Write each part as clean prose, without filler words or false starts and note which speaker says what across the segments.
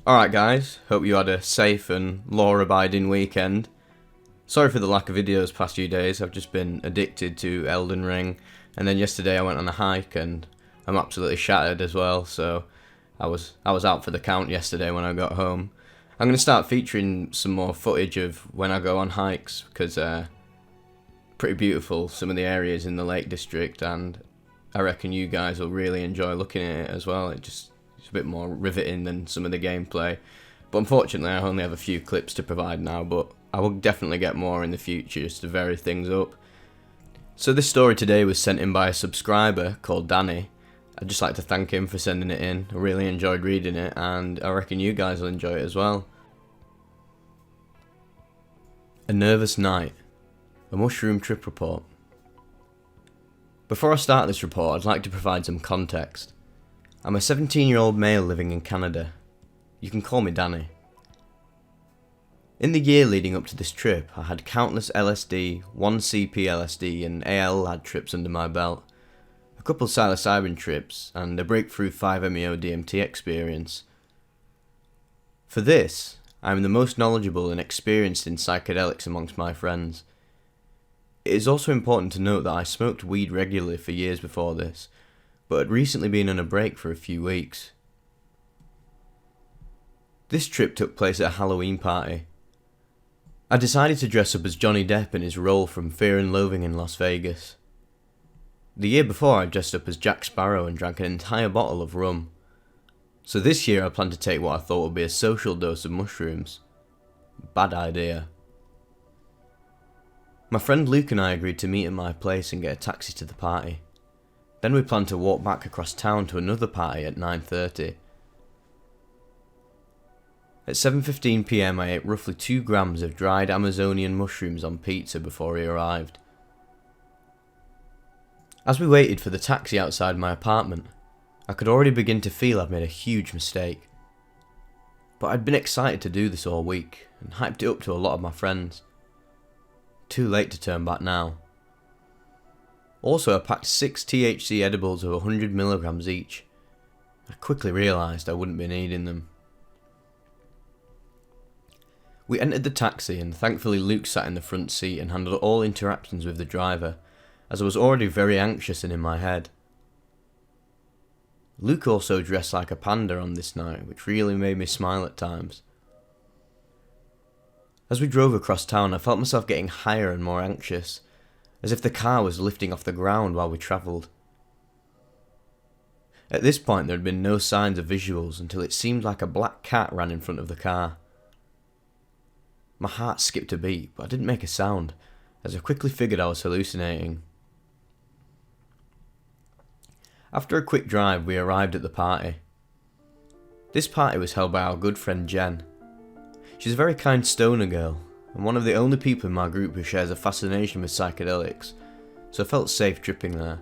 Speaker 1: Alright guys, hope you had a safe and law-abiding weekend. Sorry for the lack of videos past few days, I've just been addicted to Elden Ring, and then yesterday I went on a hike and I'm absolutely shattered as well, so I was out for the count yesterday when I got home. I'm going to start featuring some more footage of when I go on hikes, because pretty beautiful, some of the areas in the Lake District, and I reckon you guys will really enjoy looking at it as well. It's a bit more riveting than some of the gameplay, but unfortunately I only have a few clips to provide now, but I will definitely get more in the future just to vary things up. So this story today was sent in by a subscriber called Danny. I'd just like to thank him for sending it in. I really enjoyed reading it, and I reckon you guys will enjoy it as well. A nervous night. A mushroom trip report. Before I start this report, I'd like to provide some context. I'm a 17-year-old male living in Canada. You can call me Danny. In the year leading up to this trip, I had countless LSD, 1CP LSD and AL-LAD trips under my belt, a couple psilocybin trips, and a breakthrough 5-MeO DMT experience. For this, I am the most knowledgeable and experienced in psychedelics amongst my friends. It is also important to note that I smoked weed regularly for years before this, but had recently been on a break for a few weeks. This trip took place at a Halloween party. I decided to dress up as Johnny Depp in his role from Fear and Loathing in Las Vegas. The year before I dressed up as Jack Sparrow and drank an entire bottle of rum. So this year I plan to take what I thought would be a social dose of mushrooms. Bad idea. My friend Luke and I agreed to meet at my place and get a taxi to the party. Then we planned to walk back across town to another party at 9:30. At 7:15 PM I ate roughly 2 grams of dried Amazonian mushrooms on pizza before he arrived. As we waited for the taxi outside my apartment, I could already begin to feel I'd made a huge mistake. But I'd been excited to do this all week and hyped it up to a lot of my friends. Too late to turn back now. Also, I packed 6 THC edibles of 100 milligrams each. I quickly realised I wouldn't be needing them. We entered the taxi and thankfully Luke sat in the front seat and handled all interactions with the driver, as I was already very anxious and in my head. Luke also dressed like a panda on this night, which really made me smile at times. As we drove across town, I felt myself getting higher and more anxious, as if the car was lifting off the ground while we travelled. At this point there had been no signs of visuals until it seemed like a black cat ran in front of the car. My heart skipped a beat, but I didn't make a sound, as I quickly figured I was hallucinating. After a quick drive we arrived at the party. This party was held by our good friend Jen. She's a very kind stoner girl, and one of the only people in my group who shares a fascination with psychedelics, so I felt safe tripping there.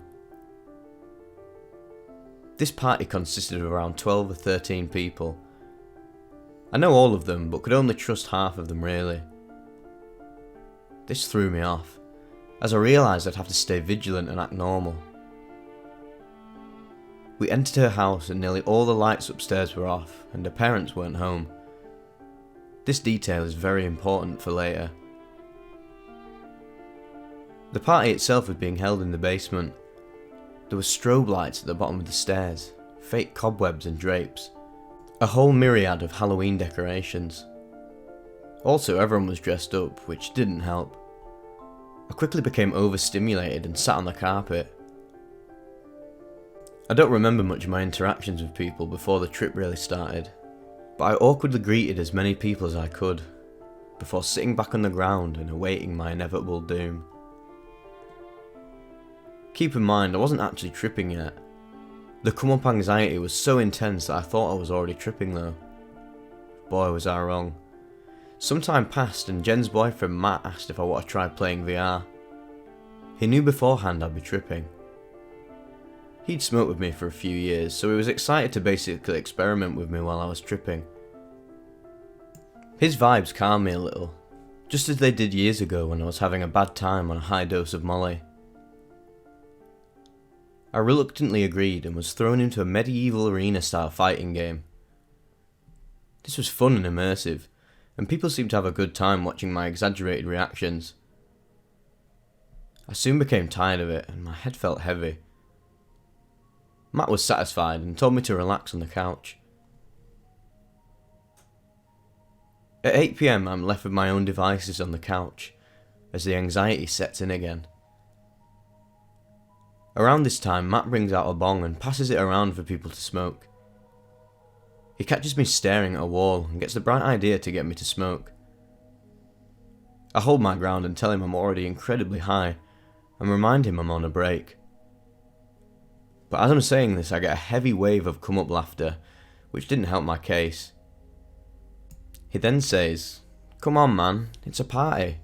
Speaker 1: This party consisted of around 12 or 13 people. I know all of them, but could only trust half of them really. This threw me off, as I realised I'd have to stay vigilant and act normal. We entered her house and nearly all the lights upstairs were off, and her parents weren't home. This detail is very important for later. The party itself was being held in the basement. There were strobe lights at the bottom of the stairs, fake cobwebs and drapes, a whole myriad of Halloween decorations. Also, everyone was dressed up, which didn't help. I quickly became overstimulated and sat on the carpet. I don't remember much of my interactions with people before the trip really started, but I awkwardly greeted as many people as I could, before sitting back on the ground and awaiting my inevitable doom. Keep in mind, I wasn't actually tripping yet. The come-up anxiety was so intense that I thought I was already tripping though. Boy was I wrong. Some time passed and Jen's boyfriend Matt asked if I want to try playing VR. He knew beforehand I'd be tripping. He'd smoked with me for a few years, so he was excited to basically experiment with me while I was tripping. His vibes calmed me a little, just as they did years ago when I was having a bad time on a high dose of Molly. I reluctantly agreed and was thrown into a medieval arena style fighting game. This was fun and immersive, and people seemed to have a good time watching my exaggerated reactions. I soon became tired of it, and my head felt heavy. Matt was satisfied and told me to relax on the couch. At 8 PM, I'm left with my own devices on the couch, as the anxiety sets in again. Around this time, Matt brings out a bong and passes it around for people to smoke. He catches me staring at a wall and gets the bright idea to get me to smoke. I hold my ground and tell him I'm already incredibly high, and remind him I'm on a break. But as I'm saying this, I get a heavy wave of come-up laughter, which didn't help my case. He then says, "Come on man, it's a party."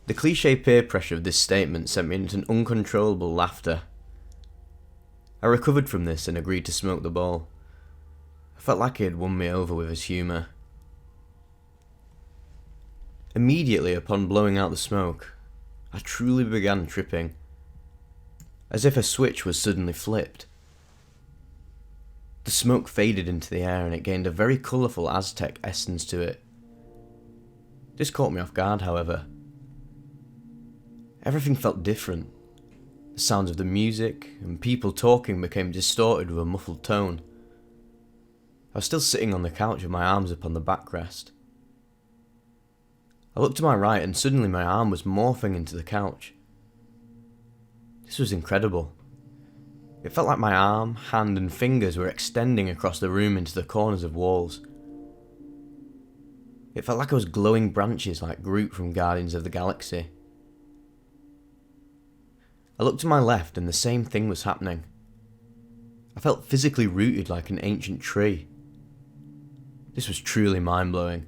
Speaker 1: The cliché peer pressure of this statement sent me into an uncontrollable laughter. I recovered from this and agreed to smoke the bowl. I felt like he had won me over with his humour. Immediately upon blowing out the smoke, I truly began tripping, as if a switch was suddenly flipped. The smoke faded into the air and it gained a very colourful Aztec essence to it. This caught me off guard, however. Everything felt different. The sounds of the music and people talking became distorted with a muffled tone. I was still sitting on the couch with my arms upon the backrest. I looked to my right and suddenly my arm was morphing into the couch. This was incredible. It felt like my arm, hand and fingers were extending across the room into the corners of walls. It felt like I was glowing branches like Groot from Guardians of the Galaxy. I looked to my left and the same thing was happening. I felt physically rooted like an ancient tree. This was truly mind-blowing,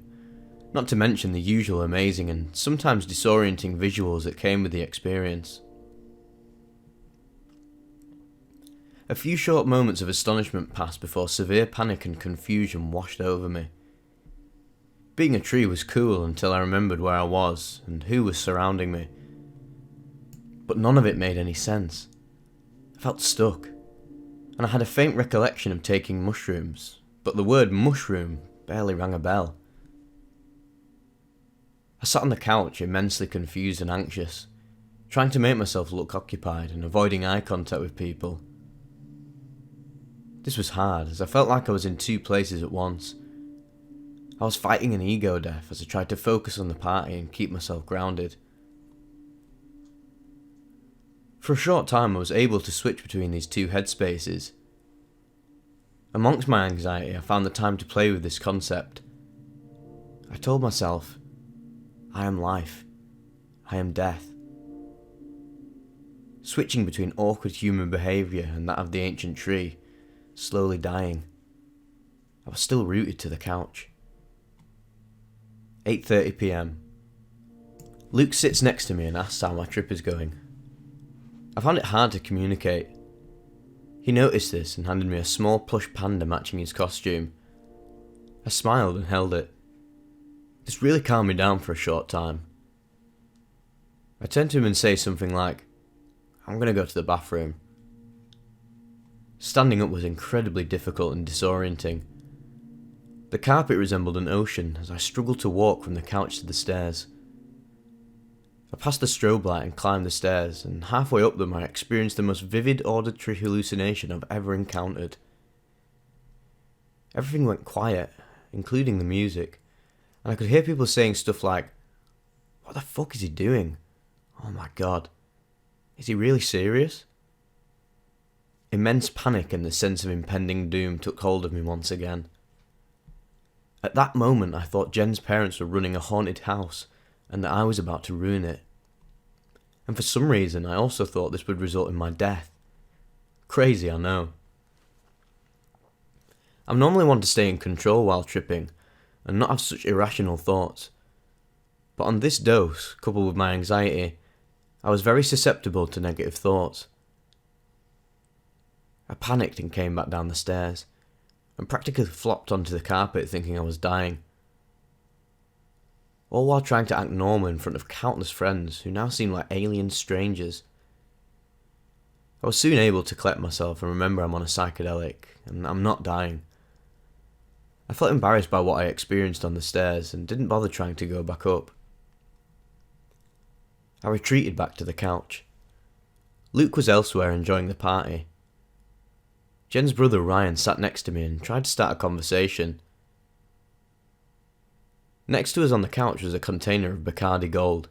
Speaker 1: not to mention the usual amazing and sometimes disorienting visuals that came with the experience. A few short moments of astonishment passed before severe panic and confusion washed over me. Being a tree was cool until I remembered where I was and who was surrounding me. But none of it made any sense. I felt stuck, and I had a faint recollection of taking mushrooms, but the word mushroom barely rang a bell. I sat on the couch immensely confused and anxious, trying to make myself look occupied and avoiding eye contact with people. This was hard, as I felt like I was in two places at once. I was fighting an ego death as I tried to focus on the party and keep myself grounded. For a short time I was able to switch between these two headspaces. Amongst my anxiety, I found the time to play with this concept. I told myself, I am life, I am death. Switching between awkward human behaviour and that of the ancient tree, slowly dying. I was still rooted to the couch. 8:30 PM. Luke sits next to me and asks how my trip is going. I found it hard to communicate. He noticed this and handed me a small plush panda matching his costume. I smiled and held it. This really calmed me down for a short time. I turned to him and say something like, "I'm gonna go to the bathroom." Standing up was incredibly difficult and disorienting. The carpet resembled an ocean as I struggled to walk from the couch to the stairs. I passed the strobe light and climbed the stairs, and halfway up them I experienced the most vivid auditory hallucination I've ever encountered. Everything went quiet, including the music, and I could hear people saying stuff like, "What the fuck is he doing? Oh my god. Is he really serious?" Immense panic and the sense of impending doom took hold of me once again. At that moment I thought Jen's parents were running a haunted house and that I was about to ruin it. And for some reason I also thought this would result in my death. Crazy, I know. I'm normally one to stay in control while tripping and not have such irrational thoughts. But on this dose, coupled with my anxiety, I was very susceptible to negative thoughts. I panicked and came back down the stairs, and practically flopped onto the carpet thinking I was dying. All while trying to act normal in front of countless friends who now seemed like alien strangers. I was soon able to collect myself and remember I'm on a psychedelic, and I'm not dying. I felt embarrassed by what I experienced on the stairs and didn't bother trying to go back up. I retreated back to the couch. Luke was elsewhere enjoying the party. Jen's brother Ryan sat next to me and tried to start a conversation. Next to us on the couch was a container of Bacardi Gold.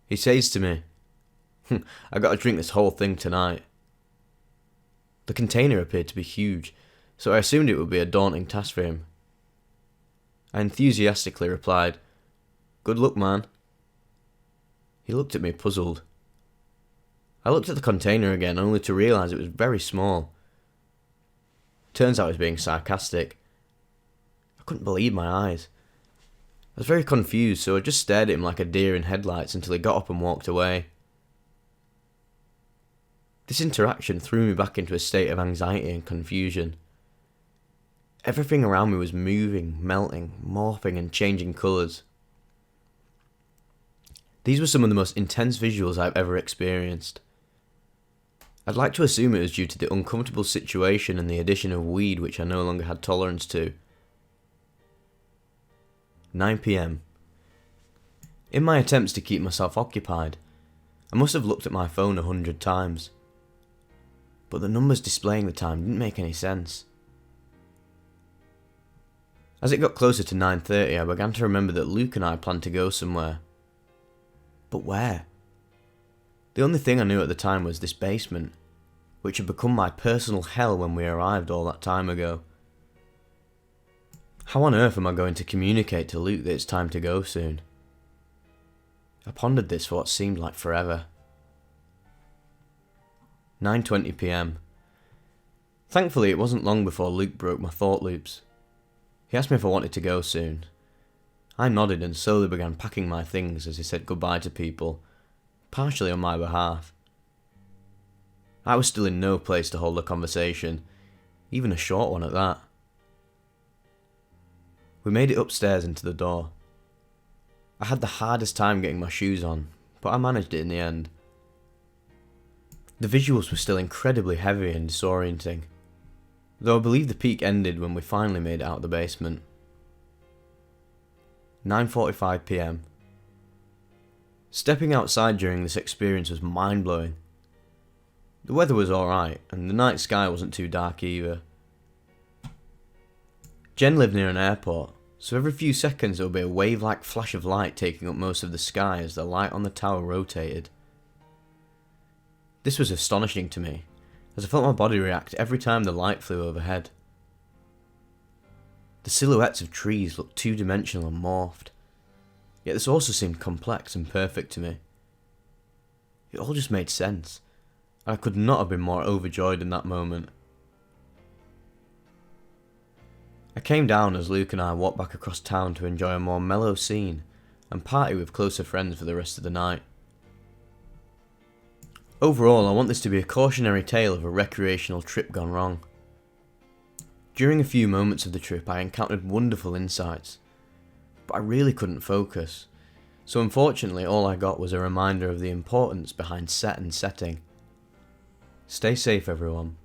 Speaker 1: He says to me, "I got to drink this whole thing tonight." The container appeared to be huge, so I assumed it would be a daunting task for him. I enthusiastically replied, "Good luck, man." He looked at me puzzled. I looked at the container again, only to realise it was very small. Turns out I was being sarcastic. I couldn't believe my eyes. I was very confused, so I just stared at him like a deer in headlights until he got up and walked away. This interaction threw me back into a state of anxiety and confusion. Everything around me was moving, melting, morphing and changing colours. These were some of the most intense visuals I've ever experienced. I'd like to assume it was due to the uncomfortable situation and the addition of weed which I no longer had tolerance to. 9 PM. In my attempts to keep myself occupied, I must have looked at my phone 100 times. But the numbers displaying the time didn't make any sense. As it got closer to 9:30, I began to remember that Luke and I planned to go somewhere. But where? The only thing I knew at the time was this basement, which had become my personal hell when we arrived all that time ago. How on earth am I going to communicate to Luke that it's time to go soon? I pondered this for what seemed like forever. 9:20 PM. Thankfully, it wasn't long before Luke broke my thought loops. He asked me if I wanted to go soon. I nodded and slowly began packing my things as he said goodbye to people, partially on my behalf. I was still in no place to hold a conversation, even a short one at that. We made it upstairs and to the door. I had the hardest time getting my shoes on, but I managed it in the end. The visuals were still incredibly heavy and disorienting, though I believe the peak ended when we finally made it out of the basement. 9:45 PM. Stepping outside during this experience was mind-blowing. The weather was alright, and the night sky wasn't too dark either. Jen lived near an airport, so every few seconds there would be a wave-like flash of light taking up most of the sky as the light on the tower rotated. This was astonishing to me, as I felt my body react every time the light flew overhead. The silhouettes of trees looked two-dimensional and morphed, yet this also seemed complex and perfect to me. It all just made sense, and I could not have been more overjoyed in that moment. I came down as Luke and I walked back across town to enjoy a more mellow scene and party with closer friends for the rest of the night. Overall, I want this to be a cautionary tale of a recreational trip gone wrong. During a few moments of the trip I encountered wonderful insights, but I really couldn't focus, so unfortunately all I got was a reminder of the importance behind set and setting. Stay safe everyone.